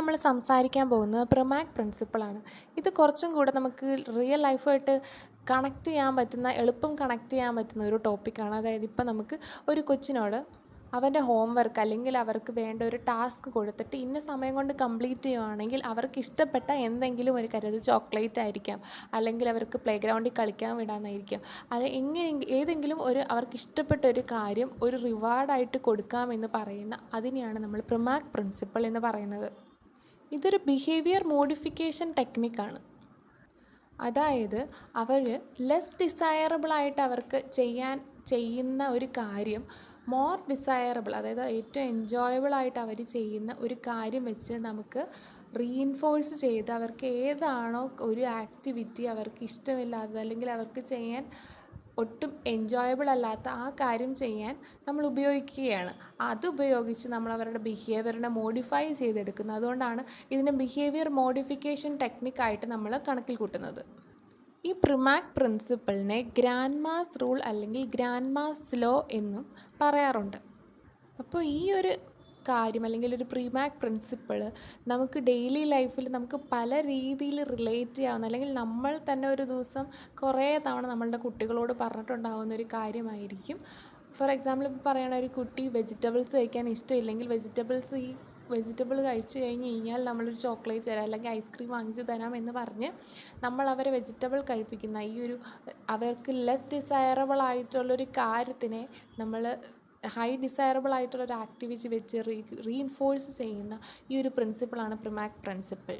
നമ്മൾ സംസാരിക്കാൻ പോകുന്നത് പ്രിമാക് പ്രിൻസിപ്പിളാണ്. ഇത് കുറച്ചും കൂടെ നമുക്ക് റിയൽ ലൈഫുമായിട്ട് എളുപ്പം കണക്ട് ചെയ്യാൻ പറ്റുന്ന ഒരു ടോപ്പിക്കാണ്. അതായത് ഇപ്പം നമുക്ക് ഒരു കൊച്ചിനോട് അവൻ്റെ ഹോംവർക്ക് അല്ലെങ്കിൽ അവർക്ക് വേണ്ട ഒരു ടാസ്ക് കൊടുത്തിട്ട് ഇന്ന സമയം കൊണ്ട് കംപ്ലീറ്റ് ചെയ്യുവാണെങ്കിൽ അവർക്ക് ഇഷ്ടപ്പെട്ട എന്തെങ്കിലും ഒരു കാര്യം, അത് ചോക്ലേറ്റ് ആയിരിക്കാം, അല്ലെങ്കിൽ അവർക്ക് പ്ലേ ഗ്രൗണ്ടിൽ കളിക്കാൻ വിടാമെന്നായിരിക്കാം, അത് ഏതെങ്കിലും അവർക്ക് ഇഷ്ടപ്പെട്ട ഒരു കാര്യം ഒരു റിവാർഡായിട്ട് കൊടുക്കാമെന്ന് പറയുന്ന അതിനെയാണ് നമ്മൾ പ്രിമാക് പ്രിൻസിപ്പിൾ എന്ന് പറയുന്നത്. ഇതൊരു ബിഹേവിയർ മോഡിഫിക്കേഷൻ ടെക്നിക്കാണ്. അതായത് അവർ ലെസ് ഡിസയറബിളായിട്ട് അവർക്ക് ചെയ്യുന്ന ഒരു കാര്യം മോർ ഡിസയറബിൾ, അതായത് ഏറ്റവും എൻജോയബിളായിട്ട് അവർ ചെയ്യുന്ന ഒരു കാര്യം വെച്ച് നമുക്ക് റീഇൻഫോഴ്സ് ചെയ്ത് അവർക്ക് ഏതാണോ ഒരു ആക്ടിവിറ്റി അവർക്ക് ഇഷ്ടമില്ലാത്തത് അല്ലെങ്കിൽ അവർക്ക് ചെയ്യാൻ ഒട്ടും എൻജോയബിൾ അല്ലാത്ത ആ കാര്യം ചെയ്യാൻ നമ്മൾ ഉപയോഗിക്കുകയാണ്. അതുപയോഗിച്ച് നമ്മൾ അവരുടെ ബിഹേവിയറിനെ മോഡിഫൈ ചെയ്തെടുക്കുന്നത്. അതുകൊണ്ടാണ് ഇതിനെ ബിഹേവിയർ മോഡിഫിക്കേഷൻ ടെക്നിക്കായിട്ട് നമ്മൾ കണക്കിൽ കൂട്ടുന്നത്. ഈ പ്രിമാക് പ്രിൻസിപ്പിളിനെ ഗ്രാൻഡ് മാസ് റൂൾ അല്ലെങ്കിൽ ഗ്രാൻഡ് മാസ് ലോ എന്നും പറയാറുണ്ട്. അപ്പോൾ ഈ ഒരു കാര്യം അല്ലെങ്കിൽ ഒരു പ്രിമാക് പ്രിൻസിപ്പിൾ നമുക്ക് ഡെയിലി ലൈഫിൽ നമുക്ക് പല രീതിയിൽ റിലേറ്റ് ചെയ്യാവുന്ന, അല്ലെങ്കിൽ നമ്മൾ തന്നെ ഒരു ദിവസം കുറേ തവണ നമ്മളുടെ കുട്ടികളോട് പറഞ്ഞിട്ടുണ്ടാകുന്ന ഒരു കാര്യമായിരിക്കും. ഫോർ എക്സാമ്പിൾ, ഇപ്പോൾ പറയുകയാണെങ്കിൽ ഒരു കുട്ടി വെജിറ്റബിൾസ് കഴിക്കാൻ ഇഷ്ടമില്ലെങ്കിൽ വെജിറ്റബിൾ കഴിച്ചു കഴിഞ്ഞ് കഴിഞ്ഞാൽ നമ്മളൊരു ചോക്ലേറ്റ് തരാം അല്ലെങ്കിൽ ഐസ്ക്രീം വാങ്ങിച്ച് തരാം എന്ന് പറഞ്ഞ് നമ്മൾ അവരെ വെജിറ്റബിൾ കഴിപ്പിക്കുന്ന അവർക്ക് ലെസ് ഡിസയറബിൾ ആയിട്ടുള്ളൊരു കാര്യത്തിനെ നമ്മൾ ഹൈ ഡിസയറബിൾ ആയിട്ടുള്ളൊരു ആക്ടിവിറ്റി വെച്ച് റീഇൻഫോഴ്സ് ചെയ്യുന്ന ഈ ഒരു പ്രിൻസിപ്പിളാണ് പ്രിമാക് പ്രിൻസിപ്പിൾ.